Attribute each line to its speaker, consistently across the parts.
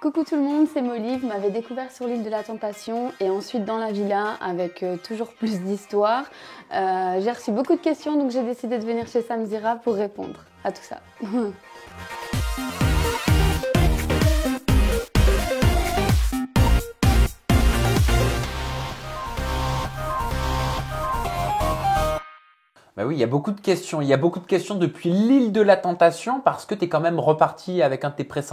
Speaker 1: Coucou tout le monde, c'est Molly, vous m'avez découvert sur l'île de la Tentation et ensuite dans la villa avec toujours plus d'histoires. J'ai reçu beaucoup de questions donc j'ai décidé de venir chez Samzira pour répondre à tout ça.
Speaker 2: Bah oui, il y a beaucoup de questions. Il y a beaucoup de questions depuis l'île de la Tentation parce que tu es quand même reparti avec un de tes avec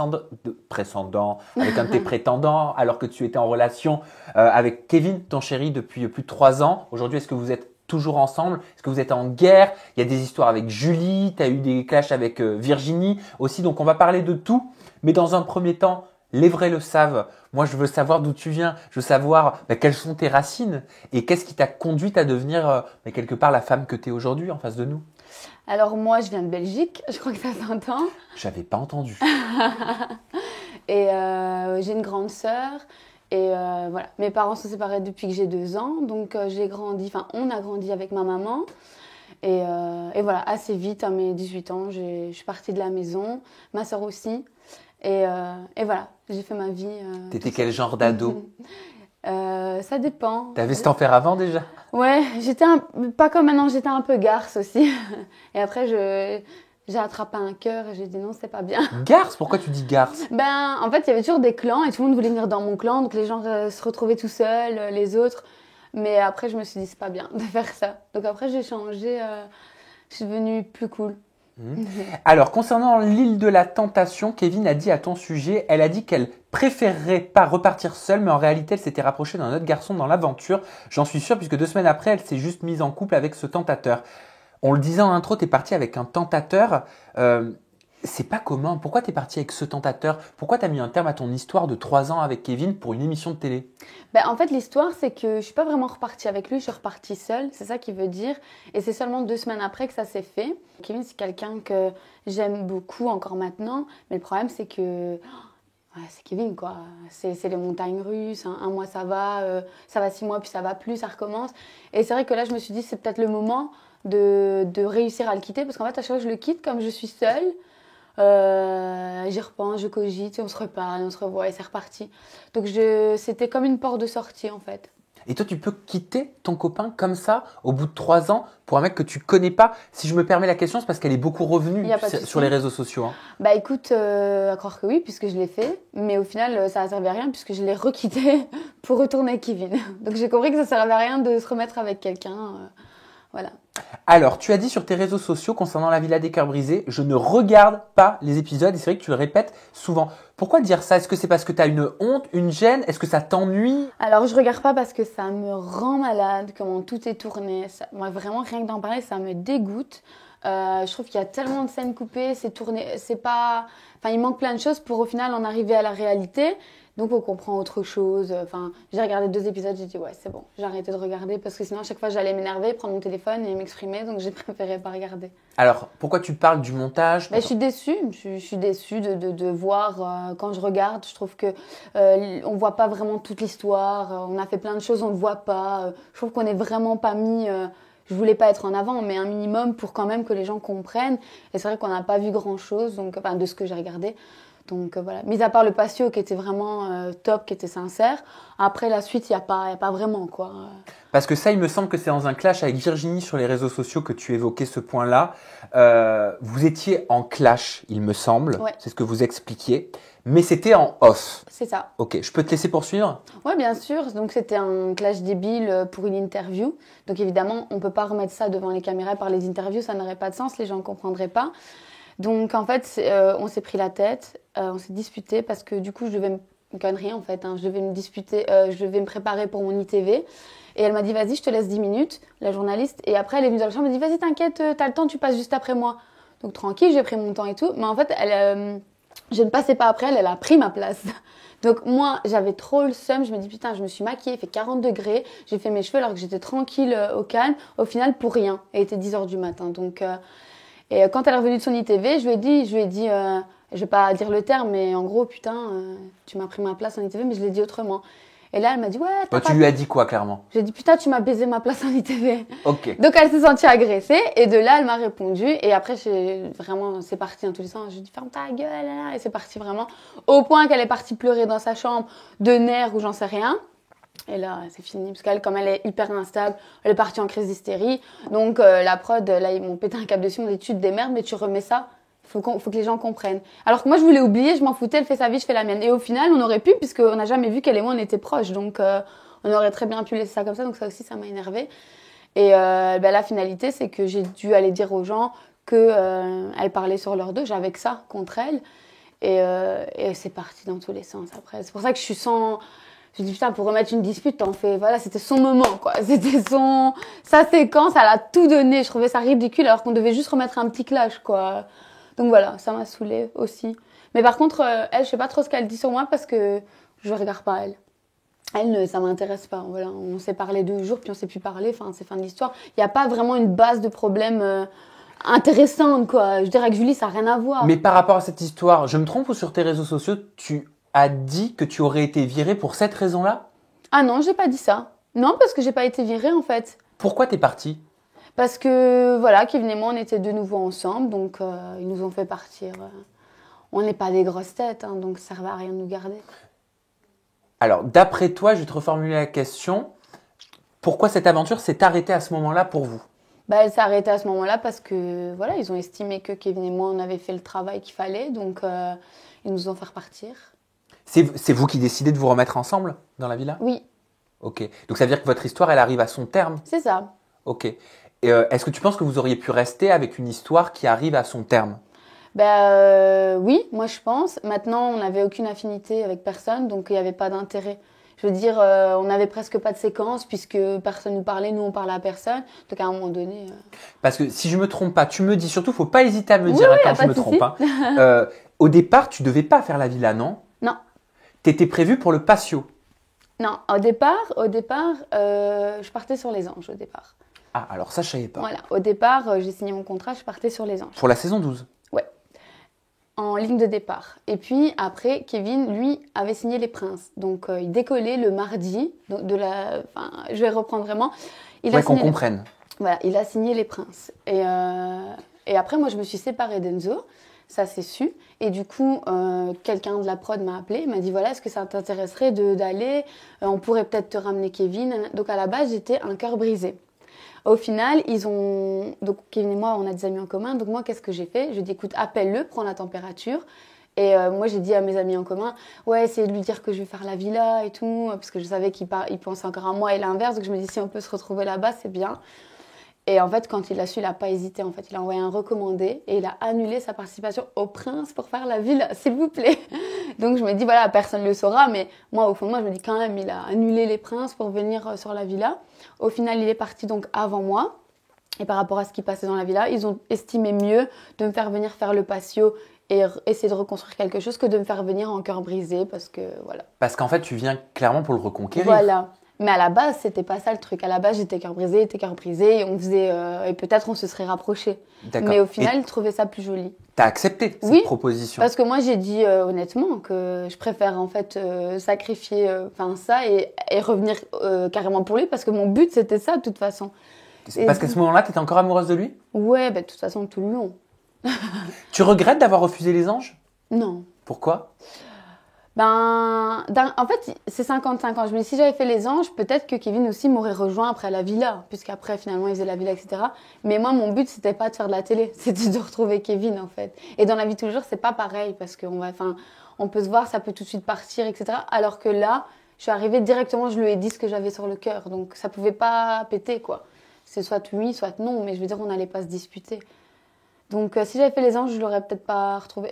Speaker 2: un de tes prétendants alors que tu étais en relation avec Kevin, ton chéri, depuis plus de 3 ans. Aujourd'hui, est-ce que vous êtes toujours ensemble? Est-ce que vous êtes en guerre? Il y a des histoires avec Julie, tu as eu des clashs avec Virginie aussi. Donc, on va parler de tout. Mais dans un premier temps, les vrais le savent. Moi, je veux savoir d'où tu viens. Je veux savoir quelles sont tes racines et qu'est-ce qui t'a conduite à devenir quelque part la femme que tu es aujourd'hui en face de nous.
Speaker 1: Alors moi je viens de Belgique, je crois que ça s'entend.
Speaker 2: J'avais pas entendu.
Speaker 1: Et j'ai une grande sœur. Et voilà, mes parents sont séparés depuis que j'ai 2 ans. Donc on a grandi avec ma maman. Et voilà, assez vite, à mes 18 ans, je suis partie de la maison. Ma sœur aussi. Et voilà, j'ai fait ma vie.
Speaker 2: T'étais quel genre d'ado?
Speaker 1: Ça dépend.
Speaker 2: T'avais ce tempérament déjà?
Speaker 1: Ouais, pas comme maintenant, j'étais un peu garce aussi. Et après, j'ai attrapé un cœur et j'ai dit non, c'est pas bien.
Speaker 2: Garce? Pourquoi tu dis garce?
Speaker 1: En fait, il y avait toujours des clans et tout le monde voulait venir dans mon clan. Donc les gens se retrouvaient tout seuls, les autres. Mais après, je me suis dit, c'est pas bien de faire ça. Donc après, j'ai changé. Je suis devenue plus cool.
Speaker 2: Alors, concernant l'île de la Tentation, Kevin a dit à ton sujet, elle a dit qu'elle préférerait pas repartir seule, mais en réalité, elle s'était rapprochée d'un autre garçon dans l'aventure. J'en suis sûr, puisque 2 semaines après, elle s'est juste mise en couple avec ce tentateur. On le disait en intro, t'es parti avec un tentateur. C'est pas commun. Pourquoi t'es parti avec ce tentateur? Pourquoi t'as mis un terme à ton histoire de 3 ans avec Kevin pour une émission de télé?
Speaker 1: En fait, l'histoire, c'est que je suis pas vraiment repartie avec lui, je suis repartie seule, c'est ça qu'il veut dire. Et c'est seulement 2 semaines après que ça s'est fait. Kevin, c'est quelqu'un que j'aime beaucoup encore maintenant, mais le problème, c'est que c'est Kevin, quoi. C'est les montagnes russes, un mois ça va 6 mois, puis ça va plus, ça recommence. Et c'est vrai que là, je me suis dit, c'est peut-être le moment de réussir à le quitter, parce qu'en fait, à chaque fois que je le quitte, comme je suis seule, j'y repense, je cogite, et on se reparle, on se revoit et c'est reparti. Donc c'était comme une porte de sortie en fait.
Speaker 2: Et toi, tu peux quitter ton copain comme ça au bout de 3 ans pour un mec que tu connais pas? Si je me permets la question, c'est parce qu'elle est beaucoup revenue sur les réseaux sociaux.
Speaker 1: Écoute, à croire que oui, puisque je l'ai fait. Mais au final, ça n'a servi à rien puisque je l'ai requitté pour retourner avec Kevin. Donc j'ai compris que ça ne servait à rien de se remettre avec quelqu'un. Voilà.
Speaker 2: Alors, tu as dit sur tes réseaux sociaux concernant la Villa des Cœurs Brisés, je ne regarde pas les épisodes et c'est vrai que tu le répètes souvent. Pourquoi dire ça? Est-ce que c'est parce que tu as une honte, une gêne? Est-ce que ça t'ennuie?
Speaker 1: Alors, je regarde pas parce que ça me rend malade, comment tout est tourné. Moi, vraiment, rien que d'en parler, ça me dégoûte. Je trouve qu'il y a tellement de scènes coupées, c'est tourné, c'est pas... Enfin, il manque plein de choses pour au final en arriver à la réalité. Donc on comprend autre chose. Enfin, j'ai regardé 2 épisodes, j'ai dit ouais c'est bon, j'ai arrêté de regarder parce que sinon à chaque fois j'allais m'énerver, prendre mon téléphone et m'exprimer, donc j'ai préféré pas regarder.
Speaker 2: Alors pourquoi tu parles du montage?
Speaker 1: Je suis déçue, je suis déçue de voir quand je regarde, je trouve que on voit pas vraiment toute l'histoire, on a fait plein de choses, on le voit pas. Je trouve qu'on n'est vraiment pas mis. Je voulais pas être en avant, mais un minimum pour quand même que les gens comprennent. Et c'est vrai qu'on n'a pas vu grand chose, donc de ce que j'ai regardé. Donc voilà, mis à part le patio qui était vraiment top, qui était sincère, après la suite, il n'y a pas vraiment quoi.
Speaker 2: Parce que ça, il me semble que c'est dans un clash avec Virginie sur les réseaux sociaux que tu évoquais ce point-là. Vous étiez en clash, il me semble,
Speaker 1: ouais.
Speaker 2: C'est ce que vous expliquiez, mais c'était en off.
Speaker 1: C'est ça.
Speaker 2: Ok, je peux te laisser poursuivre?
Speaker 1: Oui, bien sûr. Donc c'était un clash débile pour une interview. Donc évidemment, on ne peut pas remettre ça devant les caméras par les interviews, ça n'aurait pas de sens, les gens ne comprendraient pas. Donc en fait, on s'est pris la tête, on s'est disputé parce que du coup, je devais une connerie en fait, je devais me disputer, je devais me préparer pour mon ITV. Et elle m'a dit, vas-y, je te laisse 10 minutes, la journaliste. Et après, elle est venue dans la chambre, elle m'a dit, vas-y, t'inquiète, t'as le temps, tu passes juste après moi. Donc tranquille, j'ai pris mon temps et tout. Mais en fait, je ne passais pas après elle, elle a pris ma place. Donc moi, j'avais trop le seum, je me dis, putain, je me suis maquillée, il fait 40 degrés, j'ai fait mes cheveux alors que j'étais tranquille, au calme. Au final, pour rien. Et il était 10h du matin, donc... Et quand elle est revenue de son ITV, je lui ai dit, je vais pas dire le terme, mais en gros, putain, tu m'as pris ma place en ITV, mais je l'ai dit autrement. Et là, elle m'a dit, ouais,
Speaker 2: Toi, tu lui as dit quoi, clairement?
Speaker 1: J'ai dit, putain, tu m'as baisé ma place en ITV.
Speaker 2: Ok.
Speaker 1: Donc, elle s'est sentie agressée. Et de là, elle m'a répondu. Et après, c'est parti dans tous les sens. J'ai dit, ferme ta gueule. Là. Et c'est parti vraiment. Au point qu'elle est partie pleurer dans sa chambre de nerfs ou j'en sais rien. Et là, c'est fini. Parce qu'elle, comme elle est hyper instable, elle est partie en crise d'hystérie. Donc, la prod, là, ils m'ont pété un câble dessus. Ils m'ont dit, tu te démerdes, mais tu remets ça. Faut que les gens comprennent. Alors que moi, je voulais oublier, je m'en foutais, elle fait sa vie, je fais la mienne. Et au final, on aurait pu, puisqu'on n'a jamais vu qu'elle et moi, on était proches. Donc, on aurait très bien pu laisser ça comme ça. Donc, ça aussi, ça m'a énervée. Et la finalité, c'est que j'ai dû aller dire aux gens qu'elle parlait sur leur dos. J'avais que ça contre elle. Et c'est parti dans tous les sens après. C'est pour ça que je suis sans... Je me dis, putain, pour remettre une dispute, t'en fais... Voilà, c'était son moment, quoi. C'était sa séquence, elle a tout donné. Je trouvais ça ridicule, alors qu'on devait juste remettre un petit clash, quoi. Donc voilà, ça m'a saoulée aussi. Mais par contre, elle, je sais pas trop ce qu'elle dit sur moi parce que je regarde pas elle. Elle, ça m'intéresse pas. Voilà, on s'est parlé 2 jours, puis on s'est plus parlé. Enfin, c'est fin de l'histoire. Il y a pas vraiment une base de problème intéressante, quoi. Je dirais que Julie, ça a rien à voir.
Speaker 2: Mais par rapport à cette histoire, je me trompe ou sur tes réseaux sociaux, tu as dit que tu aurais été virée pour cette raison-là?
Speaker 1: Ah non, j'ai pas dit ça. Non, parce que j'ai pas été virée en fait.
Speaker 2: Pourquoi t'es partie?
Speaker 1: Parce que voilà, Kevin et moi, on était de nouveau ensemble, donc ils nous ont fait partir. On n'est pas des grosses têtes, hein, donc ça servait à rien de nous garder.
Speaker 2: Alors, d'après toi, je vais te reformuler la question. Pourquoi cette aventure s'est arrêtée à ce moment-là pour vous?
Speaker 1: Elle s'est arrêtée à ce moment-là parce que voilà, ils ont estimé que Kevin et moi, on avait fait le travail qu'il fallait, donc ils nous ont fait repartir.
Speaker 2: C'est vous qui décidez de vous remettre ensemble dans la villa?
Speaker 1: Oui.
Speaker 2: Ok. Donc ça veut dire que votre histoire, elle arrive à son terme?
Speaker 1: C'est ça.
Speaker 2: Ok. Et, est-ce que tu penses que vous auriez pu rester avec une histoire qui arrive à son terme?
Speaker 1: Oui, moi je pense. Maintenant, on n'avait aucune affinité avec personne, donc il n'y avait pas d'intérêt. Je veux dire, on n'avait presque pas de séquence puisque personne nous parlait, nous on parlait à personne. Donc à un moment donné.
Speaker 2: Parce que si je me trompe pas, tu me dis surtout, faut pas hésiter à me dire
Speaker 1: Oui,
Speaker 2: quand je me trompe. Hein. Au départ, tu devais pas faire la villa, non?
Speaker 1: Non.
Speaker 2: T'étais prévu pour le patio?
Speaker 1: Non, au départ, je partais sur les Anges au départ.
Speaker 2: Ah, alors ça, je savais pas.
Speaker 1: Voilà, au départ, j'ai signé mon contrat, je partais sur les Anges.
Speaker 2: Pour la saison 12?
Speaker 1: Ouais, en ligne de départ. Et puis après, Kevin, lui, avait signé les Princes. Donc il décollait le mardi, je vais reprendre vraiment.
Speaker 2: Qu'on comprenne.
Speaker 1: Voilà, il a signé les Princes. Et après, moi, je me suis séparée d'Enzo. Ça, c'est su. Et du coup, quelqu'un de la prod m'a appelé. Il m'a dit, voilà, est-ce que ça t'intéresserait d'aller on pourrait peut-être te ramener Kevin. Donc, à la base, j'étais un cœur brisé. Au final, donc Kevin et moi, on a des amis en commun. Donc, moi, qu'est-ce que j'ai fait? Je lui ai dit, écoute, appelle-le, prends la température. Et moi, j'ai dit à mes amis en commun, ouais, essayez de lui dire que je vais faire la villa et tout. Parce que je savais qu'il pensait encore à moi et l'inverse. Donc, je me dis, si on peut se retrouver là-bas, c'est bien. Et en fait, quand il a su, il n'a pas hésité. En fait, il a envoyé un recommandé et il a annulé sa participation au Prince pour faire la villa, s'il vous plaît. Donc, je me dis, voilà, personne ne le saura. Mais moi, au fond de moi, je me dis quand même, il a annulé les Princes pour venir sur la villa. Au final, il est parti donc avant moi. Et par rapport à ce qui passait dans la villa, ils ont estimé mieux de me faire venir faire le patio et essayer de reconstruire quelque chose que de me faire venir en cœur brisé parce que voilà.
Speaker 2: Parce qu'en fait, tu viens clairement pour le reconquérir.
Speaker 1: Voilà. Mais à la base, c'était pas ça le truc. À la base, j'étais cœur brisé, et on faisait et peut-être on se serait rapprochés. Mais au final, ils trouvaient ça plus joli.
Speaker 2: T'as accepté cette proposition?
Speaker 1: Parce que moi, j'ai dit honnêtement que je préfère en fait sacrifier ça et revenir carrément pour lui parce que mon but c'était ça de toute façon.
Speaker 2: Parce qu'à ce moment-là, t'étais encore amoureuse de lui?
Speaker 1: Ouais, de toute façon tout le long.
Speaker 2: Tu regrettes d'avoir refusé les Anges?
Speaker 1: Non.
Speaker 2: Pourquoi?
Speaker 1: En fait, c'est 55 ans. Je me dis, si j'avais fait les Anges, peut-être que Kevin aussi m'aurait rejoint après la villa, puisqu'après, finalement, il faisait la villa, etc. Mais moi, mon but, c'était pas de faire de la télé, c'était de retrouver Kevin, en fait. Et dans la vie de tous les jours, c'est pas pareil, parce on peut se voir, ça peut tout de suite partir, etc. Alors que là, je suis arrivée directement, je lui ai dit ce que j'avais sur le cœur. Donc, ça pouvait pas péter, quoi. C'est soit oui, soit non, mais je veux dire, on n'allait pas se disputer. Donc, si j'avais fait les Anges, je l'aurais peut-être pas retrouvé.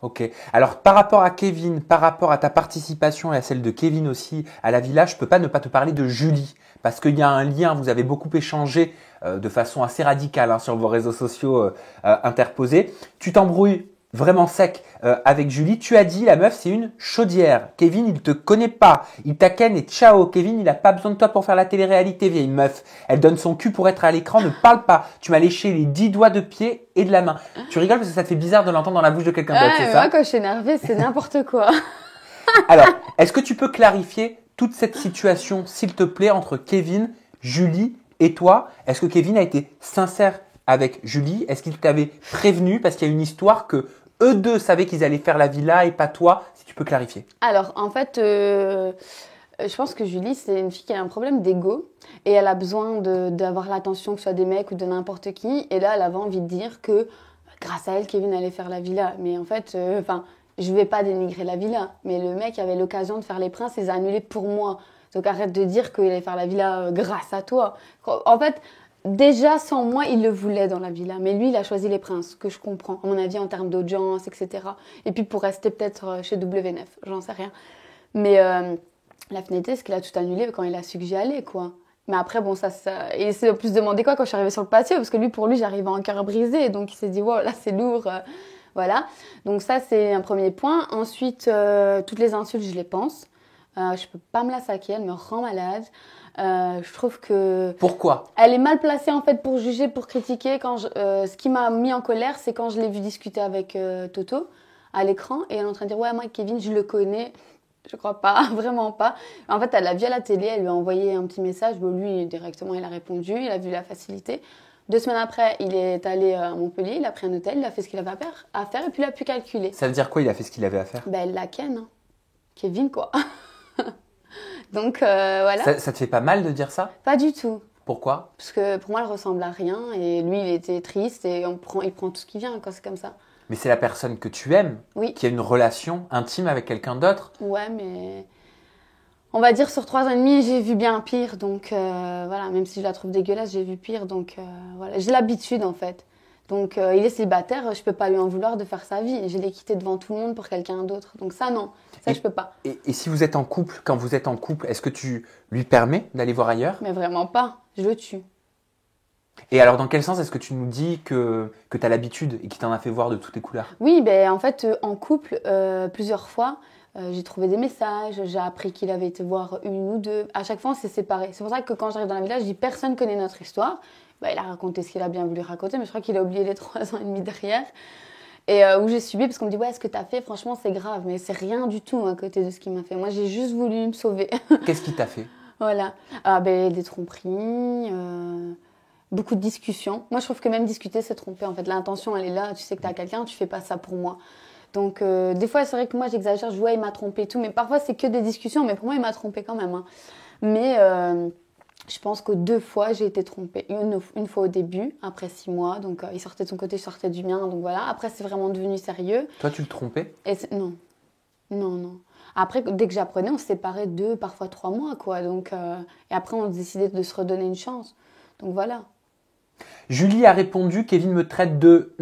Speaker 2: Ok. Alors, par rapport à Kevin, par rapport à ta participation et à celle de Kevin aussi à la villa, je peux pas ne pas te parler de Julie. Parce qu'il y a un lien, vous avez beaucoup échangé de façon assez radicale sur vos réseaux sociaux interposés. Tu t'embrouilles vraiment sec avec Julie. Tu as dit, la meuf, c'est une chaudière. Kevin, il te connaît pas. Il t'a ken et ciao. Kevin, il a pas besoin de toi pour faire la télé-réalité, vieille meuf. Elle donne son cul pour être à l'écran, ne parle pas. Tu m'as léché les 10 doigts de pied et de la main. Tu rigoles parce que ça te fait bizarre de l'entendre dans la bouche de quelqu'un d'autre, c'est ça?
Speaker 1: Moi, quand je suis énervée, c'est n'importe quoi.
Speaker 2: Alors, est-ce que tu peux clarifier toute cette situation, s'il te plaît, entre Kevin, Julie et toi. Est-ce que Kevin a été sincère avec Julie? Est-ce qu'il t'avait prévenu? Parce qu'il y a une histoire que eux deux savaient qu'ils allaient faire la villa et pas toi. Si tu peux clarifier.
Speaker 1: Alors, en fait, je pense que Julie, c'est une fille qui a un problème d'ego et elle a besoin d'avoir l'attention, que ce soit des mecs ou de n'importe qui. Et là, elle avait envie de dire que grâce à elle, Kevin allait faire la villa. Mais en fait, je vais pas dénigrer la villa, mais le mec avait l'occasion de faire les princes et les a annulés pour moi. Donc arrête de dire qu'il allait faire la villa grâce à toi. En fait, déjà sans moi, il le voulait dans la villa, mais lui, il a choisi les princes, ce que je comprends, à mon avis, en termes d'audience, etc. Et puis pour rester peut-être chez W9, j'en sais rien. Mais la finalité, c'est qu'il a tout annulé quand il a su que j'y allais, quoi. Mais après, bon, ça... Et c'est plus demandé quoi quand je suis arrivée sur le patio, parce que lui, pour lui, j'arrivais en cœur brisé, donc il s'est dit, wow, là, c'est lourd. Voilà. Donc ça, c'est un premier point. Ensuite, toutes les insultes, je les pense. Je peux pas me la saquer, elle me rend malade. Je trouve que...
Speaker 2: Pourquoi?
Speaker 1: Elle est mal placée, en fait, pour juger, pour critiquer. Ce qui m'a mis en colère, c'est quand je l'ai vu discuter avec Toto à l'écran, et elle est en train de dire, ouais, moi, Kevin, je le connais. Je crois pas, vraiment pas. En fait, elle l'a vu à la télé, elle lui a envoyé un petit message. Bon, lui, directement, il a répondu, il a vu la facilité. 2 semaines après, il est allé à Montpellier, il a pris un hôtel, il a fait ce qu'il avait à faire et puis il a pu calculer.
Speaker 2: Ça veut dire quoi, il a fait ce qu'il avait à faire?
Speaker 1: Ben, elle la ken, hein. Kevin, quoi. Donc, voilà.
Speaker 2: Ça te fait pas mal de dire ça?
Speaker 1: Pas du tout.
Speaker 2: Pourquoi?
Speaker 1: Parce que pour moi, elle ressemble à rien et lui, il était triste et il prend tout ce qui vient quand c'est comme ça.
Speaker 2: Mais c'est la personne que tu aimes,
Speaker 1: Oui.
Speaker 2: qui a une relation intime avec quelqu'un d'autre.
Speaker 1: Ouais, mais on va dire sur 3 ans et demi, j'ai vu bien pire. Donc voilà, même si je la trouve dégueulasse, j'ai vu pire. Donc voilà, j'ai l'habitude en fait. Donc il est célibataire, je peux pas lui en vouloir de faire sa vie. Je l'ai quitté devant tout le monde pour quelqu'un d'autre. Donc ça, non, ça je peux pas.
Speaker 2: Et si vous êtes en couple, quand vous êtes en couple, est-ce que tu lui permets d'aller voir ailleurs?
Speaker 1: Mais vraiment pas, je le tue.
Speaker 2: Et alors, dans quel sens est-ce que tu nous dis que tu as l'habitude et qu'il t'en a fait voir de toutes les couleurs?
Speaker 1: Oui, ben en fait, en couple, plusieurs fois, j'ai trouvé des messages, j'ai appris qu'il avait été voir une ou deux. À chaque fois, on s'est séparés. C'est pour ça que quand j'arrive dans la villa, je dis personne connaît notre histoire. Ben, il a raconté ce qu'il a bien voulu raconter, mais je crois qu'il a oublié les 3 ans et demi derrière. Et où j'ai subi, parce qu'on me dit, ouais, ce que t'as fait, franchement, c'est grave. Mais c'est rien du tout à côté de ce qu'il m'a fait. Moi, j'ai juste voulu me sauver.
Speaker 2: Qu'est-ce qu'il t'a fait?
Speaker 1: Voilà. Ah, ben, des tromperies, beaucoup de discussions. Moi, je trouve que même discuter, c'est tromper. En fait, l'intention, elle est là. Tu sais que tu as quelqu'un, tu fais pas ça pour moi. Donc, des fois, c'est vrai que moi, j'exagère. Je vois, il m'a trompé et tout. Mais parfois, c'est que des discussions. Mais pour moi, il m'a trompé quand même. Hein. Mais je pense que 2 fois, j'ai été trompée. Une fois au début, après 6 mois. Donc, il sortait de son côté, je sortais du mien. Donc, voilà. Après, c'est vraiment devenu sérieux.
Speaker 2: Toi, tu le trompais?
Speaker 1: Non. Non, non. Après, dès que j'apprenais, on se séparait 2, parfois 3 mois, quoi. Donc, et après, on décidait de se redonner une chance. Donc, voilà.
Speaker 2: Julie a répondu, Kevin me traite de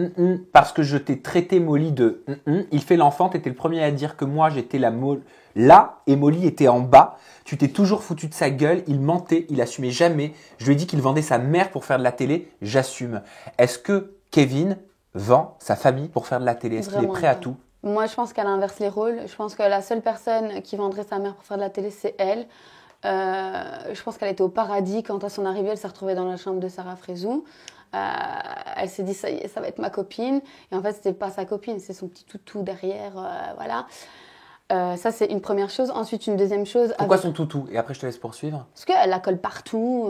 Speaker 2: parce que je t'ai traité Molly de il fait l'enfant, t'étais le premier à dire que moi j'étais là et Molly était en bas. Tu t'es toujours foutu de sa gueule, il mentait, il assumait jamais. Je lui ai dit qu'il vendait sa mère pour faire de la télé, j'assume. Est-ce que Kevin vend sa famille pour faire de la télé? Est-ce qu'il est prêt à tout?
Speaker 1: Moi, je pense qu'elle inverse les rôles. Je pense que la seule personne qui vendrait sa mère pour faire de la télé, c'est elle. Je pense qu'elle était au paradis quand à son arrivée, elle s'est retrouvée dans la chambre de Sarah Frézou. Elle s'est dit, ça y est, ça va être ma copine. Et en fait, c'était pas sa copine, c'est son petit toutou derrière. Voilà. Ça, c'est une première chose. Ensuite, une deuxième chose.
Speaker 2: Pourquoi son toutou? Et après, je te laisse poursuivre.
Speaker 1: Parce qu'elle la colle partout.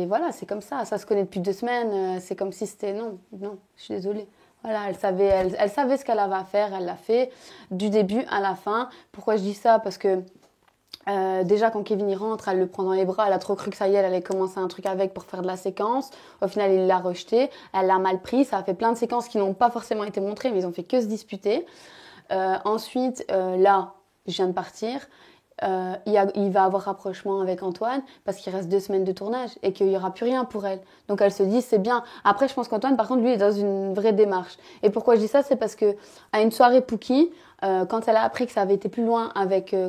Speaker 1: Voilà, c'est comme ça. Ça se connaît depuis 2 semaines. C'est comme si c'était... Non, je suis désolée. Voilà, elle savait ce qu'elle avait à faire. Elle l'a fait du début à la fin. Pourquoi je dis ça? Parce que déjà, quand Kevin y rentre, elle le prend dans les bras. Elle a trop cru que ça y est, elle allait commencer un truc avec pour faire de la séquence. Au final, il l'a rejeté. Elle l'a mal pris. Ça a fait plein de séquences qui n'ont pas forcément été montrées, mais ils ont fait que se disputer. Ensuite, là, je viens de partir. Il va avoir rapprochement avec Antoine parce qu'il reste 2 semaines de tournage et qu'il n'y aura plus rien pour elle. Donc elle se dit c'est bien. Après, je pense qu'Antoine, par contre, lui, est dans une vraie démarche. Et pourquoi je dis ça? C'est parce que à une soirée Pookie, quand elle a appris que ça avait été plus loin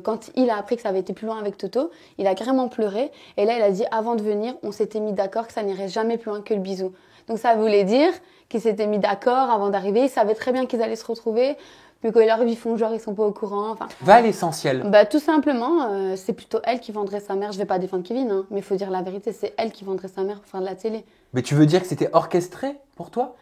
Speaker 1: quand il a appris que ça avait été plus loin avec Toto, il a carrément pleuré. Et là, il a dit avant de venir, on s'était mis d'accord que ça n'irait jamais plus loin que le bisou. Donc ça voulait dire qu'ils s'étaient mis d'accord avant d'arriver. Ils savaient très bien qu'ils allaient se retrouver. Puis quand ils arrivent, ils font genre, ils sont pas au courant. Enfin,
Speaker 2: va à l'essentiel.
Speaker 1: Bah, tout simplement, c'est plutôt elle qui vendrait sa mère. Je vais pas défendre Kevin, hein, mais il faut dire la vérité, c'est elle qui vendrait sa mère pour faire de la télé.
Speaker 2: Mais tu veux dire que c'était orchestré pour toi?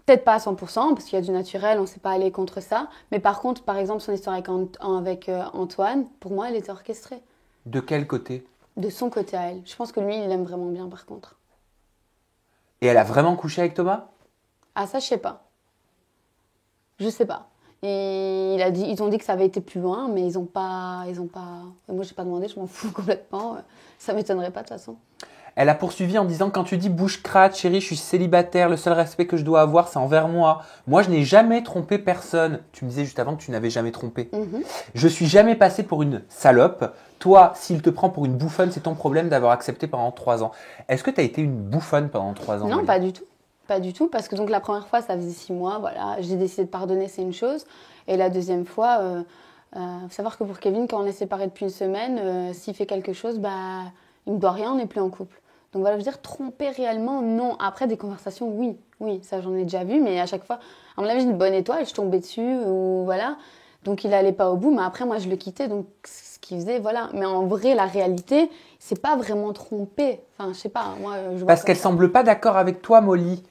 Speaker 1: Peut-être pas à 100%, parce qu'il y a du naturel, on ne sait pas aller contre ça. Mais par contre, par exemple, son histoire avec Antoine, pour moi, elle était orchestrée.
Speaker 2: De quel côté?
Speaker 1: De son côté à elle. Je pense que lui, il l'aime vraiment bien, par contre.
Speaker 2: Et elle a vraiment couché avec Thomas?
Speaker 1: Ah, ça, je sais pas. Je sais pas. Et ils ont dit que ça avait été plus loin, mais ils ont pas. Moi, j'ai pas demandé, je m'en fous complètement. Ça m'étonnerait pas, de toute façon.
Speaker 2: Elle a poursuivi en disant, quand tu dis bouche crade, chérie, je suis célibataire, le seul respect que je dois avoir, c'est envers moi. Moi, je n'ai jamais trompé personne. Tu me disais juste avant que tu n'avais jamais trompé. Je suis jamais passé pour une salope. Toi, s'il te prend pour une bouffonne, c'est ton problème d'avoir accepté pendant 3 ans. Est-ce que tu as été une bouffonne pendant 3 ans?
Speaker 1: Non, pas du tout. Pas du tout, parce que donc la première fois, ça faisait 6 mois, voilà, j'ai décidé de pardonner, c'est une chose. Et la deuxième fois, faut savoir que pour Kevin, quand on est séparés depuis une semaine, s'il fait quelque chose, bah, il ne doit rien, on n'est plus en couple. Donc voilà, je veux dire, tromper réellement, non. Après, des conversations, oui, ça j'en ai déjà vu, mais à chaque fois, à mon avis, j'ai une bonne étoile, je tombais dessus, ou voilà. Donc il allait pas au bout, mais après, moi, je le quittais, donc ce qu'il faisait, voilà. Mais en vrai, la réalité, c'est pas vraiment tromper. Enfin, je sais pas, moi, je vois.
Speaker 2: Parce qu'elle semble pas d'accord avec toi, Molly.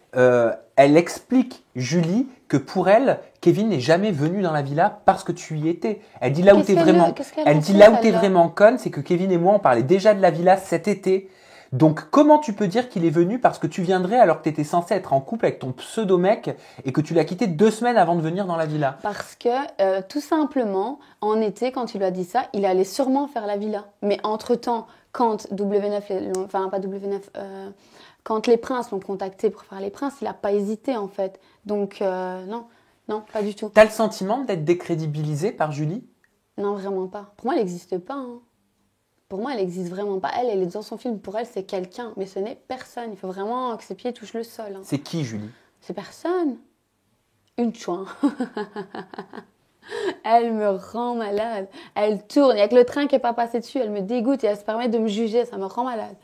Speaker 2: Elle explique, Julie, que pour elle, Kevin n'est jamais venu dans la villa parce que tu y étais. Elle dit là où t'es vraiment, elle dit là où t'es vraiment conne, c'est que Kevin et moi, on parlait déjà de la villa cet été. Donc, comment tu peux dire qu'il est venu parce que tu viendrais alors que tu étais censé être en couple avec ton pseudo-mec et que tu l'as quitté 2 semaines avant de venir dans la villa?
Speaker 1: Parce que, tout simplement, en été, quand il lui a dit ça, il allait sûrement faire la villa. Mais entre-temps, quand quand les princes l'ont contacté pour faire les princes, il n'a pas hésité en fait. Donc, non, pas du tout.
Speaker 2: T'as le sentiment d'être décrédibilisée par Julie?
Speaker 1: Non, vraiment pas. Pour moi, elle n'existe pas. Hein. Pour moi, elle n'existe vraiment pas. Elle est dans son film. Pour elle, c'est quelqu'un. Mais ce n'est personne. Il faut vraiment que ses pieds touchent le sol. Hein.
Speaker 2: C'est qui, Julie?
Speaker 1: C'est personne. Une chouin. Elle me rend malade. Elle tourne. Il n'y a que le train qui n'est pas passé dessus. Elle me dégoûte et elle se permet de me juger. Ça me rend malade.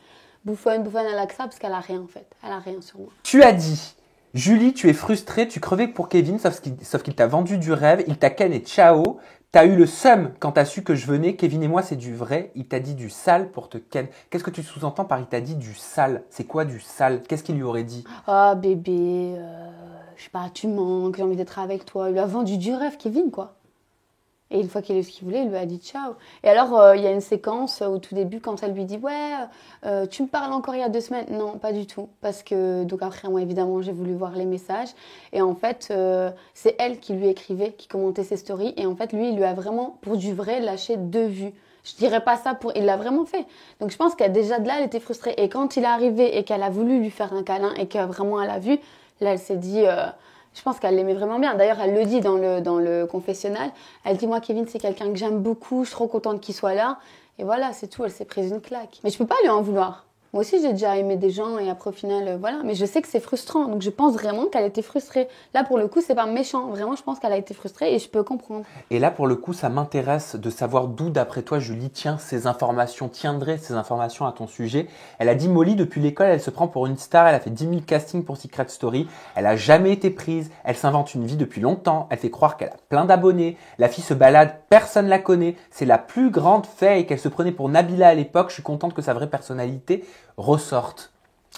Speaker 1: Bouffonne, elle a que ça parce qu'elle a rien en fait. Elle a rien sur moi.
Speaker 2: Tu as dit, Julie, tu es frustrée, tu crevais pour Kevin, sauf qu'il t'a vendu du rêve, il t'a canné ciao. T'as eu le seum quand t'as su que je venais. Kevin et moi, c'est du vrai. Il t'a dit du sale pour te ken. Qu'est-ce que tu sous-entends par il t'a dit du sale? C'est quoi du sale? Qu'est-ce qu'il lui aurait dit?
Speaker 1: Ah bébé, je sais pas, tu manques, j'ai envie d'être avec toi. Il lui a vendu du rêve, Kevin, quoi. Et une fois qu'il a eu ce qu'il voulait, il lui a dit ciao. Et alors, il y a une séquence au tout début quand elle lui dit ouais, tu me parles encore il y a 2 semaines. Non, pas du tout. Parce que, donc après, moi, évidemment, j'ai voulu voir les messages. Et en fait, c'est elle qui lui écrivait, qui commentait ses stories. Et en fait, lui, il lui a vraiment, pour du vrai, lâché 2 vues. Je dirais pas ça pour... Il l'a vraiment fait. Donc je pense qu'elle déjà de là, elle était frustrée. Et quand il est arrivé et qu'elle a voulu lui faire un câlin et que vraiment elle a vu, là, elle s'est dit... Je pense qu'elle l'aimait vraiment bien. D'ailleurs, elle le dit dans le confessionnal. Elle dit, moi, Kevin, c'est quelqu'un que j'aime beaucoup. Je suis trop contente qu'il soit là. Et voilà, c'est tout. Elle s'est prise une claque. Mais je peux pas lui en vouloir. Moi aussi, j'ai déjà aimé des gens et après, au final, voilà. Mais je sais que c'est frustrant. Donc, je pense vraiment qu'elle était frustrée. Là, pour le coup, c'est pas méchant. Vraiment, je pense qu'elle a été frustrée et je peux comprendre.
Speaker 2: Et là, pour le coup, ça m'intéresse de savoir d'où, d'après toi, Julie tiendrait ces informations à ton sujet. Elle a dit, Molly, depuis l'école, elle se prend pour une star. Elle a fait 10 000 castings pour Secret Story. Elle a jamais été prise. Elle s'invente une vie depuis longtemps. Elle fait croire qu'elle a plein d'abonnés. La fille se balade, personne la connaît. C'est la plus grande fake. Elle se prenait pour Nabila à l'époque. Je suis contente que sa vraie personnalité ressorte.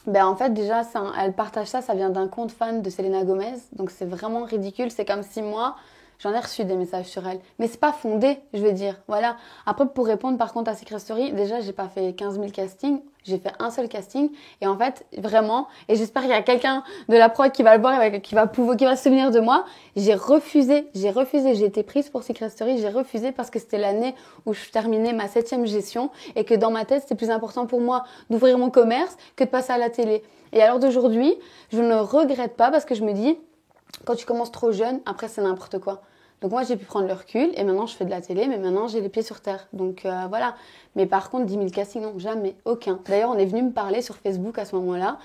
Speaker 1: Ben en fait, déjà, elle partage ça, ça vient d'un compte fan de Selena Gomez. Donc c'est vraiment ridicule. C'est comme si moi, j'en ai reçu des messages sur elle. Mais c'est pas fondé, je veux dire. Voilà. Après, pour répondre par contre à Secret Story, déjà, j'ai pas fait 15 000 castings. J'ai fait un seul casting. Et en fait, vraiment, et j'espère qu'il y a quelqu'un de la prod qui va le voir et qui va se souvenir de moi. J'ai refusé. J'ai été prise pour Secret Story. J'ai refusé parce que c'était l'année où je terminais ma 7e gestion et que dans ma tête, c'était plus important pour moi d'ouvrir mon commerce que de passer à la télé. Et à l'heure d'aujourd'hui, je ne regrette pas parce que je me dis, quand tu commences trop jeune, après, c'est n'importe quoi. Donc moi, j'ai pu prendre le recul et maintenant, je fais de la télé, mais maintenant, j'ai les pieds sur terre. Donc voilà. Mais par contre, 10 000 castings, non, jamais, aucun. D'ailleurs, on est venu me parler sur Facebook à ce moment-là.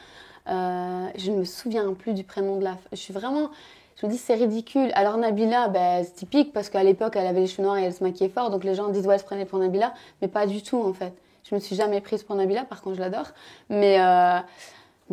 Speaker 1: Je ne me souviens plus du prénom de la femme. Je me dis, c'est ridicule. Alors Nabila, ben, c'est typique parce qu'à l'époque, elle avait les cheveux noirs et elle se maquillait fort. Donc les gens disent, ouais, elle se prenait pour Nabila. Mais pas du tout, en fait. Je me suis jamais prise pour Nabila, par contre, je l'adore. Mais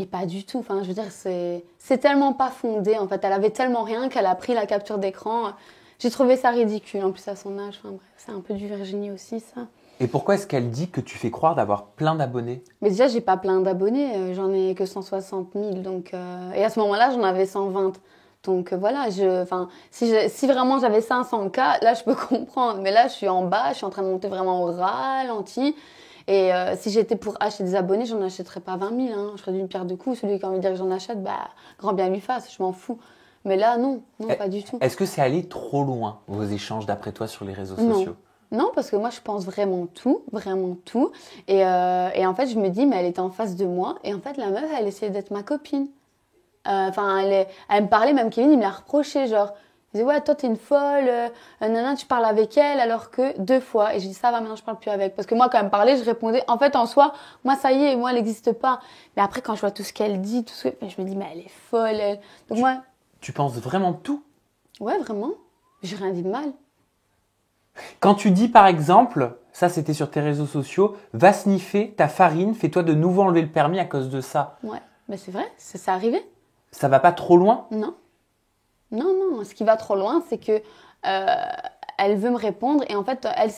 Speaker 1: pas du tout. Enfin, je veux dire, c'est tellement pas fondé, en fait. Elle avait tellement rien qu'elle a pris la capture d'écran. J'ai trouvé ça ridicule, en plus à son âge. Enfin bref, c'est un peu du Virginie aussi, ça.
Speaker 2: Et pourquoi est-ce qu'elle dit que tu fais croire d'avoir plein d'abonnés?
Speaker 1: Mais déjà, j'ai pas plein d'abonnés. J'en ai que 160 000. Donc, et à ce moment-là, j'en avais 120. Donc voilà, si vraiment j'avais 500 k, là je peux comprendre. Mais là, je suis en bas, je suis en train de monter vraiment au ralenti. Et si j'étais pour acheter des abonnés, j'en achèterais pas 20 000. Hein. Je ferais d'une pierre deux coups. Celui qui a envie de dire que j'en achète, bah, grand bien lui fasse, je m'en fous. Mais là, non, pas du tout.
Speaker 2: Est-ce que c'est allé trop loin, vos échanges, d'après toi, sur les réseaux sociaux?
Speaker 1: Non, parce que moi, je pense vraiment tout, vraiment tout. Et en fait, je me dis, mais elle était en face de moi. Et en fait, la meuf, elle essayait d'être ma copine. Enfin, elle me parlait, même Kevin, il me l'a reproché, genre, il disait, ouais, toi, t'es une folle, nana, tu parles avec elle, alors que 2 fois. Et j'ai dit, ça va, maintenant, je parle plus avec. Parce que moi, quand elle me parlait, je répondais, en fait, en soi, moi, ça y est, moi, elle n'existe pas. Mais après, quand je vois tout ce qu'elle dit, je me dis, mais elle est folle, elle. Donc, moi.
Speaker 2: Tu penses vraiment tout?
Speaker 1: Ouais, vraiment. J'ai rien dit de mal.
Speaker 2: Quand tu dis, par exemple, ça, c'était sur tes réseaux sociaux, va sniffer ta farine, fais-toi de nouveau enlever le permis à cause de ça.
Speaker 1: Ouais, mais c'est vrai, ça arrivait.
Speaker 2: Ça va pas trop loin?
Speaker 1: Non. Non. Ce qui va trop loin, c'est que elle veut me répondre et en fait, elle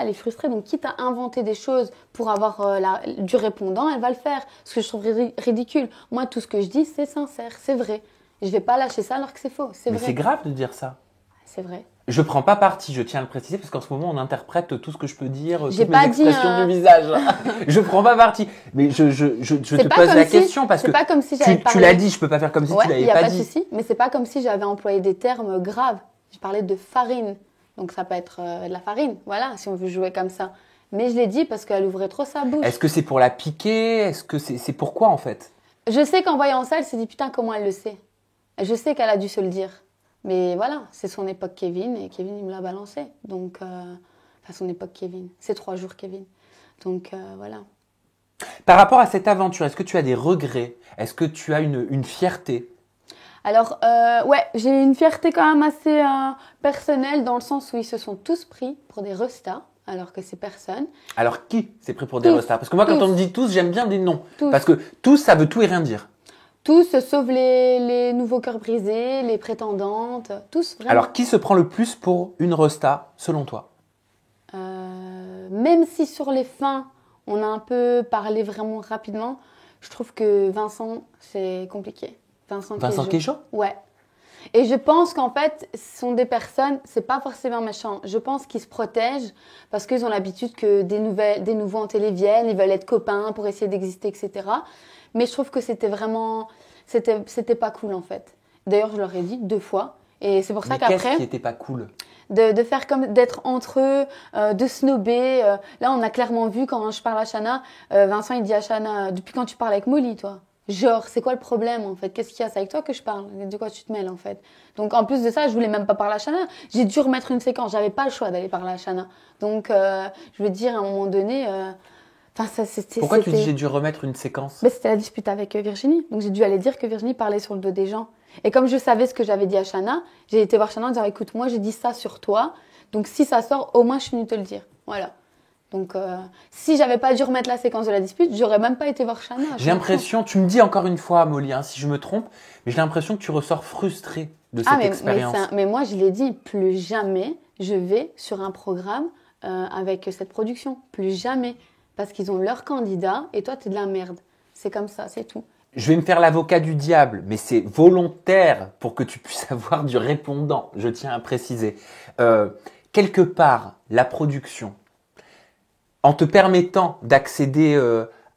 Speaker 1: est frustrée. Donc, quitte à inventer des choses pour avoir du répondant, elle va le faire. Ce que je trouve ridicule. Moi, tout ce que je dis, c'est sincère, c'est vrai. Je vais pas lâcher ça alors que c'est faux. C'est vrai.
Speaker 2: Mais c'est grave de dire ça.
Speaker 1: C'est vrai.
Speaker 2: Je prends pas parti, je tiens à le préciser, parce qu'en ce moment, on interprète tout ce que je peux dire, toutes
Speaker 1: pas
Speaker 2: mes expressions du visage. Je prends pas parti. Mais je te pose la question parce que
Speaker 1: pas comme si j'avais
Speaker 2: tu l'as dit, je peux pas faire comme si tu l'avais pas dit.
Speaker 1: Il n'y a pas de souci, mais c'est pas comme si j'avais employé des termes graves. Je parlais de farine. Donc ça peut être de la farine, voilà, si on veut jouer comme ça. Mais je l'ai dit parce qu'elle ouvrait trop sa bouche.
Speaker 2: Est-ce que c'est pour la piquer? Est-ce que c'est pourquoi en fait?
Speaker 1: Je sais qu'en voyant ça, elle s'est dit putain, comment elle le sait? Je sais qu'elle a dû se le dire. Mais voilà, c'est son époque Kevin et Kevin, il me l'a balancé. Donc, son époque Kevin. C'est 3 jours Kevin. Donc, voilà.
Speaker 2: Par rapport à cette aventure, est-ce que tu as des regrets? Est-ce que tu as une fierté?
Speaker 1: Alors, ouais, j'ai une fierté quand même assez personnelle dans le sens où ils se sont tous pris pour des restas, alors que c'est personne.
Speaker 2: Alors, qui s'est pris pour des restas? Parce que moi, quand on me dit tous, j'aime bien des noms.
Speaker 1: Tous.
Speaker 2: Parce que tous, ça veut tout et rien dire.
Speaker 1: Tous, sauf les nouveaux cœurs brisés, les prétendantes, tous vraiment.
Speaker 2: Alors, qui se prend le plus pour une resta, selon toi?
Speaker 1: Même si sur les fins, on a un peu parlé vraiment rapidement, je trouve que Vincent, c'est compliqué.
Speaker 2: Vincent Queijo?
Speaker 1: Ouais. Et je pense qu'en fait, ce sont des personnes, c'est pas forcément méchant. Je pense qu'ils se protègent parce qu'ils ont l'habitude que des nouveaux en télé viennent, ils veulent être copains pour essayer d'exister, etc. Mais je trouve que c'était pas cool en fait. D'ailleurs, je leur ai dit 2 fois. Et c'est pour ça qu'après.
Speaker 2: Qu'est-ce qui était pas cool?
Speaker 1: De faire comme d'être entre eux, de snober. Là, on a clairement vu quand je parle à Shana, Vincent il dit à Shana, depuis quand tu parles avec Molly, toi? Genre, c'est quoi le problème en fait? Qu'est-ce qu'il y a? C'est avec toi que je parle? De quoi tu te mêles en fait? Donc en plus de ça, je voulais même pas parler à Shana. J'ai dû remettre une séquence. J'avais pas le choix d'aller parler à Shana. Donc je veux dire à un moment donné.
Speaker 2: Pourquoi tu dis j'ai dû remettre une séquence?
Speaker 1: Mais c'était la dispute avec Virginie. Donc j'ai dû aller dire que Virginie parlait sur le dos des gens. Et comme je savais ce que j'avais dit à Shana, j'ai été voir Shana en disant écoute, moi j'ai dit ça sur toi. Donc si ça sort, au moins je suis venue te le dire. Voilà. Donc si j'avais pas dû remettre la séquence de la dispute, j'aurais même pas été voir Shana.
Speaker 2: J'ai l'impression, tu me dis encore une fois, Molly, hein, si je me trompe, mais j'ai l'impression que tu ressors frustrée de cette expérience.
Speaker 1: Mais moi je l'ai dit, plus jamais je vais sur un programme avec cette production. Plus jamais. Parce qu'ils ont leur candidat et toi, t'es de la merde. C'est comme ça, c'est tout.
Speaker 2: Je vais me faire l'avocat du diable, mais c'est volontaire pour que tu puisses avoir du répondant, je tiens à préciser. Quelque part, la production, en te permettant d'accéder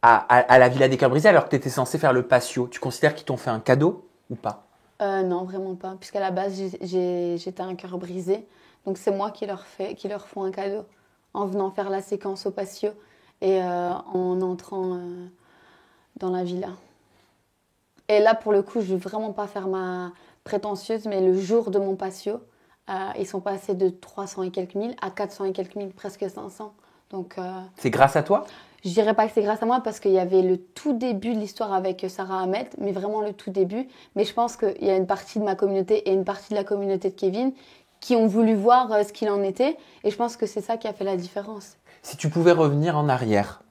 Speaker 2: à la Villa des Cœurs Brisés alors que tu étais censé faire le patio, tu considères qu'ils t'ont fait un cadeau ou pas?
Speaker 1: Non, vraiment pas. Puisqu'à la base, j'étais un cœur brisé. Donc c'est moi qui leur font un cadeau en venant faire la séquence au patio. Et en entrant dans la villa. Et là, pour le coup, je ne vais vraiment pas faire ma prétentieuse, mais le jour de mon patio, ils sont passés de 300 et quelques mille à 400 et quelques mille, presque 500. Donc,
Speaker 2: c'est grâce à toi?
Speaker 1: Je ne dirais pas que c'est grâce à moi, parce qu'il y avait le tout début de l'histoire avec Sarah Ahmed, mais vraiment le tout début. Mais je pense qu'il y a une partie de ma communauté et une partie de la communauté de Kevin qui ont voulu voir ce qu'il en était. Et je pense que c'est ça qui a fait la différence.
Speaker 2: Si tu pouvais revenir en arrière,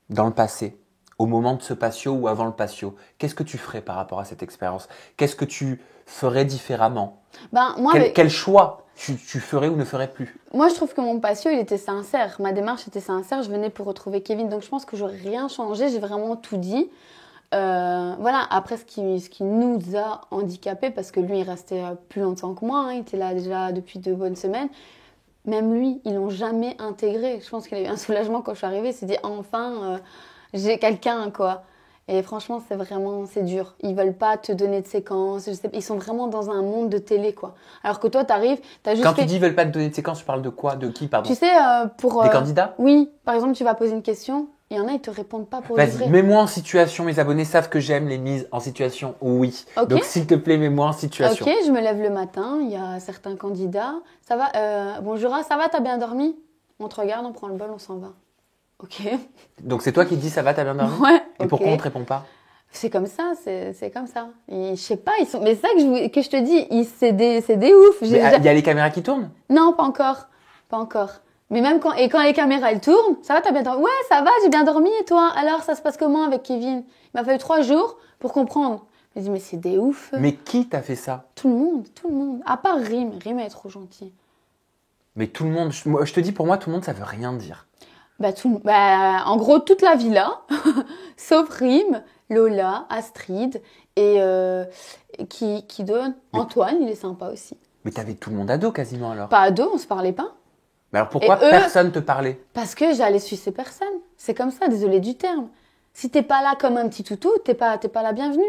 Speaker 2: dans le passé, au moment de ce patio ou avant le patio, qu'est-ce que tu ferais par rapport à cette expérience? Qu'est-ce que tu ferais différemment? Quel choix tu ferais ou ne ferais plus?
Speaker 1: Moi, je trouve que mon patio, il était sincère. Ma démarche était sincère. Je venais pour retrouver Kevin. Donc, je pense que j'aurais rien changé. J'ai vraiment tout dit. Voilà, après, ce qui nous a handicapés, parce que lui, il restait plus longtemps que moi, hein, il était là déjà depuis 2 bonnes semaines. Même lui, ils l'ont jamais intégré. Je pense qu'il a eu un soulagement quand je suis arrivée. Il s'est dit, enfin, j'ai quelqu'un, quoi. Et franchement, c'est dur. Ils veulent pas te donner de séquences. Je sais, ils sont vraiment dans un monde de télé, quoi. Alors que toi, t'arrives, t'as juste
Speaker 2: Quand
Speaker 1: fait...
Speaker 2: tu dis ils veulent pas te donner de séquence, tu parles de quoi? De qui, pardon?
Speaker 1: Tu sais, pour...
Speaker 2: Des candidats?
Speaker 1: Oui, par exemple, tu vas poser une question. Il y en a, ils te répondent pas pour de
Speaker 2: Vas-y,
Speaker 1: vrai.
Speaker 2: mets-moi en situation. Mes abonnés savent que j'aime les mises en situation. Oui.
Speaker 1: Ok.
Speaker 2: Donc, s'il te plaît, mets-moi en situation.
Speaker 1: Ok, je me lève le matin. Il y a certains candidats. Ça va? Bonjour, ça va? T'as bien dormi? On te regarde, on prend le bol, on s'en va. Ok.
Speaker 2: Donc, c'est toi qui dis ça va, t'as bien dormi?
Speaker 1: Ouais.
Speaker 2: Et
Speaker 1: ok.
Speaker 2: pourquoi on te répond pas?
Speaker 1: C'est comme ça, c'est comme ça. Je sais pas, ils sont. Mais c'est ça que je te dis, c'est des ouf.
Speaker 2: Il y a les caméras qui tournent?
Speaker 1: Non, pas encore, pas encore. Mais même quand les caméras elles tournent, ça va, t'as bien dormi? Ouais, ça va, j'ai bien dormi et toi? Alors, ça se passe comment avec Kevin? Il m'a fallu 3 jours pour comprendre. Je me dis mais c'est des ouf.
Speaker 2: Mais qui t'a fait ça?
Speaker 1: Tout le monde, tout le monde. À part Rim, Rim elle est trop gentille.
Speaker 2: Mais tout le monde, je te dis, pour moi, tout le monde, ça veut rien dire.
Speaker 1: En gros, toute la villa, sauf Rim, Lola, Astrid et qui donne. Antoine, il est sympa aussi.
Speaker 2: Mais t'avais tout le monde ado quasiment alors.
Speaker 1: Pas à deux, on se parlait pas.
Speaker 2: Mais alors pourquoi
Speaker 1: Et eux-
Speaker 2: personne te parlait?
Speaker 1: Parce que j'allais sucer personne. C'est comme ça, désolé du terme. Si t'es pas là comme un petit toutou, t'es pas la bienvenue.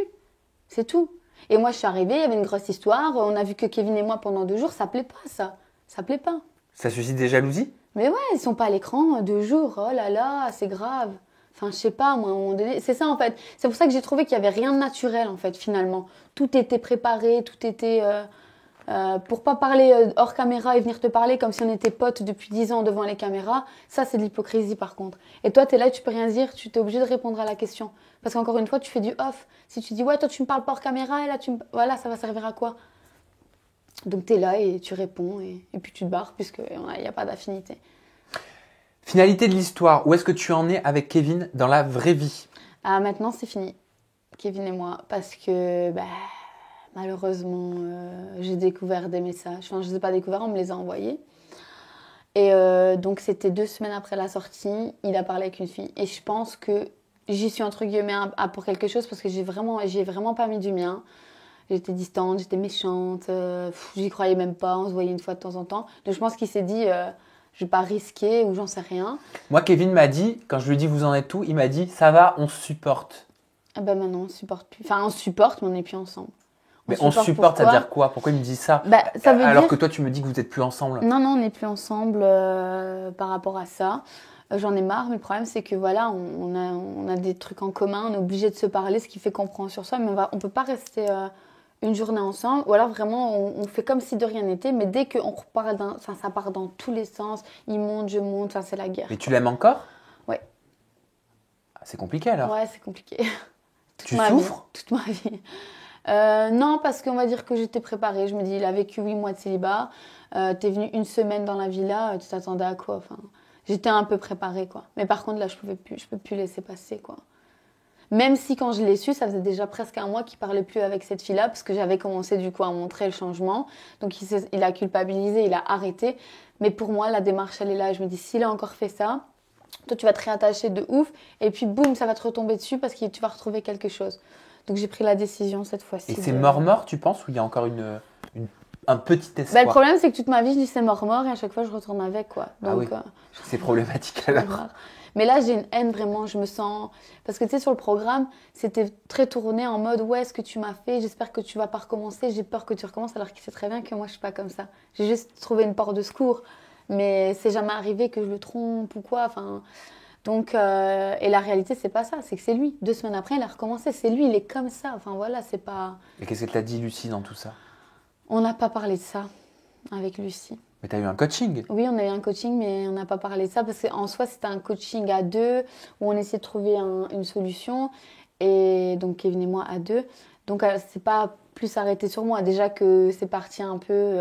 Speaker 1: C'est tout. Et moi, je suis arrivée, il y avait une grosse histoire. On a vu que Kevin et moi pendant 2 jours, ça plaît pas, ça. Ça plaît pas.
Speaker 2: Ça suscite des jalousies?
Speaker 1: Mais ouais, ils sont pas à l'écran 2 jours. Oh là là, c'est grave. Enfin, je sais pas, moi, à un moment donné. C'est ça, en fait. C'est pour ça que j'ai trouvé qu'il y avait rien de naturel, en fait, finalement. Tout était préparé, tout était. Pour pas parler hors caméra et venir te parler comme si on était potes depuis 10 ans devant les caméras, ça, c'est de l'hypocrisie, par contre. Et toi, t'es là, tu peux rien dire, tu t'es obligé de répondre à la question. Parce qu'encore une fois, tu fais du off. Si tu dis, ouais, toi, tu me parles pas hors caméra, et là, voilà, ça va servir à quoi? Donc, t'es là et tu réponds, et puis tu te barres, puisqu'il n'y a pas d'affinité.
Speaker 2: Finalité de l'histoire, où est-ce que tu en es avec Kevin dans la vraie vie?
Speaker 1: Ah, maintenant, c'est fini, Kevin et moi, parce que malheureusement, j'ai découvert des messages. Enfin, je ne les ai pas découverts, on me les a envoyés. Et donc, c'était 2 semaines après la sortie, il a parlé avec une fille. Et je pense que j'y suis entre guillemets pour quelque chose, parce que j'ai vraiment pas mis du mien. J'étais distante, j'étais méchante, j'y croyais même pas, on se voyait une fois de temps en temps. Donc, je pense qu'il s'est dit, je vais pas risquer ou j'en sais rien.
Speaker 2: Moi, Kevin m'a dit, quand je lui ai dit vous en êtes où, il m'a dit ça va, on se supporte.
Speaker 1: Ah bah maintenant, on se supporte plus. Enfin, on se supporte, mais on n'est plus ensemble.
Speaker 2: Mais on se supporte, ça veut dire quoi? Pourquoi il me dit ça?
Speaker 1: Ça veut
Speaker 2: Alors
Speaker 1: dire...
Speaker 2: que toi, tu me dis que vous n'êtes plus ensemble.
Speaker 1: Non, on n'est plus ensemble par rapport à ça. J'en ai marre, mais le problème, c'est que voilà, on a des trucs en commun, on est obligé de se parler, ce qui fait qu'on prend sur soi, mais on peut pas rester une journée ensemble, ou alors vraiment, on fait comme si de rien n'était, mais dès qu'on reparle ça part dans tous les sens, il monte, je monte, c'est la guerre.
Speaker 2: Mais tu l'aimes encore?
Speaker 1: Ouais.
Speaker 2: C'est compliqué alors.
Speaker 1: Ouais, c'est compliqué.
Speaker 2: Tu souffres?
Speaker 1: Toute ma vie. Non, parce qu'on va dire que j'étais préparée. Je me dis, il a vécu 8 mois de célibat. T'es venue 1 semaine dans la villa, tu t'attendais à quoi? Enfin, j'étais un peu préparée, quoi. Mais par contre, là, je peux plus laisser passer, quoi. Même si quand je l'ai su, ça faisait déjà presque 1 mois qu'il parlait plus avec cette fille-là, parce que j'avais commencé du coup à montrer le changement. Donc il a culpabilisé, il a arrêté. Mais pour moi, la démarche, elle est là. Je me dis, s'il a encore fait ça, toi, tu vas te réattacher de ouf. Et puis, boum, ça va te retomber dessus parce que tu vas retrouver quelque chose. Donc j'ai pris la décision cette fois-ci.
Speaker 2: Et c'est mort, tu penses, ou il y a encore un petit espoir?
Speaker 1: Le problème, c'est que toute ma vie, je dis c'est mort, et à chaque fois, je retourne avec, quoi. Donc,
Speaker 2: ah oui, c'est problématique alors.
Speaker 1: Mais là, j'ai une haine, vraiment, je me sens... Parce que tu sais, sur le programme, c'était très tourné en mode, ouais, ce que tu m'as fait, j'espère que tu vas pas recommencer, j'ai peur que tu recommences, alors qu'il sait très bien que moi, je suis pas comme ça. J'ai juste trouvé une porte de secours, mais c'est jamais arrivé que je le trompe ou quoi, enfin... Donc, et la réalité, c'est pas ça, c'est que c'est lui. 2 semaines après, il a recommencé. C'est lui, il est comme ça. Enfin voilà, c'est pas.
Speaker 2: Et qu'est-ce que t'as dit, Lucie, dans tout ça?
Speaker 1: On n'a pas parlé de ça avec Lucie.
Speaker 2: Mais t'as eu un coaching?
Speaker 1: Oui, on a eu un coaching, mais on n'a pas parlé de ça parce qu'en soi, c'était un coaching à 2 où on essayait de trouver une solution. Et donc, Kevin et moi à 2. Donc, c'est pas plus arrêté sur moi. Déjà que c'est parti un peu.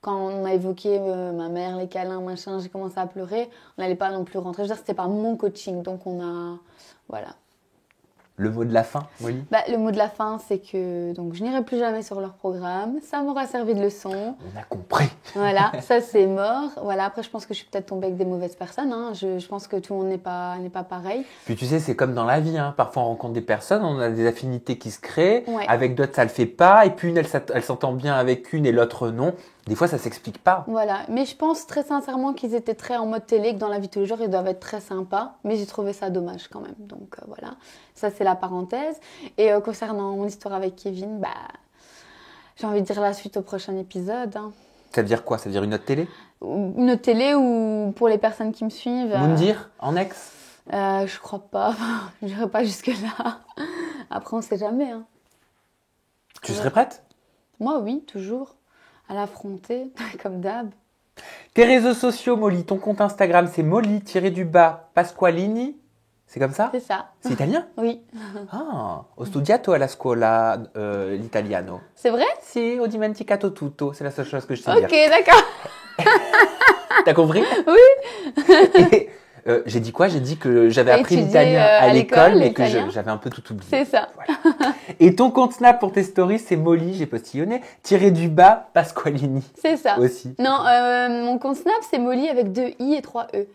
Speaker 1: Quand on a évoqué ma mère, les câlins, machin, j'ai commencé à pleurer. On n'allait pas non plus rentrer. Je veux dire, c'était pas mon coaching. Donc, on a... Voilà.
Speaker 2: Le mot de la fin, Molly?
Speaker 1: Le mot de la fin, c'est que donc, je n'irai plus jamais sur leur programme. Ça m'aura servi de leçon.
Speaker 2: On a compris.
Speaker 1: Voilà, ça c'est mort. Voilà, après, je pense que je suis peut-être tombée avec des mauvaises personnes. Hein. Je pense que tout le monde n'est pas pareil.
Speaker 2: Puis tu sais, c'est comme dans la vie. Hein. Parfois, on rencontre des personnes, on a des affinités qui se créent.
Speaker 1: Ouais.
Speaker 2: Avec d'autres, ça le fait pas. Et puis, une, elle s'entend bien avec une et l'autre non. Des fois, ça s'explique pas.
Speaker 1: Voilà, mais je pense très sincèrement qu'ils étaient très en mode télé, que dans la vie de tous les jours, ils doivent être très sympas. Mais j'ai trouvé ça dommage quand même. Donc voilà, ça c'est la parenthèse. Et concernant mon histoire avec Kevin, j'ai envie de dire la suite au prochain épisode. Hein.
Speaker 2: Ça veut dire quoi? Ça veut dire une autre télé?
Speaker 1: Une autre télé ou pour les personnes qui me suivent.
Speaker 2: Moundir, en ex?
Speaker 1: Je crois pas, je n'irai pas jusque-là. Après, on sait jamais. Hein.
Speaker 2: Tu serais prête?
Speaker 1: Moi, oui, toujours. À l'affronter, comme d'hab.
Speaker 2: Tes réseaux sociaux, Molly, ton compte Instagram, c'est Molly-Pasqualini. C'est comme ça?
Speaker 1: C'est ça.
Speaker 2: C'est italien?
Speaker 1: Oui.
Speaker 2: Ah, ho studiato alla scuola l'italiano.
Speaker 1: C'est vrai?
Speaker 2: Si, ho dimenticato tutto. C'est la seule chose que je sais dire.
Speaker 1: Ok, d'accord.
Speaker 2: T'as compris?
Speaker 1: Oui.
Speaker 2: Et, j'ai dit quoi? J'ai dit que j'avais
Speaker 1: T'as
Speaker 2: appris
Speaker 1: étudié,
Speaker 2: l'italien à l'école, mais que
Speaker 1: l'italien.
Speaker 2: j'avais un peu tout oublié.
Speaker 1: C'est ça.
Speaker 2: Voilà. Et ton compte Snap pour tes stories, c'est Molly, j'ai postillonné, _ Pasqualini.
Speaker 1: C'est ça.
Speaker 2: Aussi.
Speaker 1: Non, mon compte Snap, c'est Molly avec 2 I et 3 E.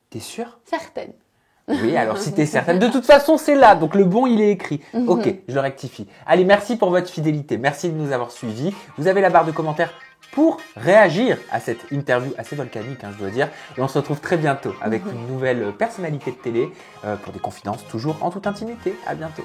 Speaker 2: T'es sûre?
Speaker 1: Certaine.
Speaker 2: Oui, alors si t'es certaine. De toute façon, c'est là, donc le bon, il est écrit. Ok, je le rectifie. Allez, merci pour votre fidélité. Merci de nous avoir suivis. Vous avez la barre de commentaires pour réagir à cette interview assez volcanique, hein, je dois dire. Et on se retrouve très bientôt avec une nouvelle personnalité de télé pour des confidences toujours en toute intimité. À bientôt.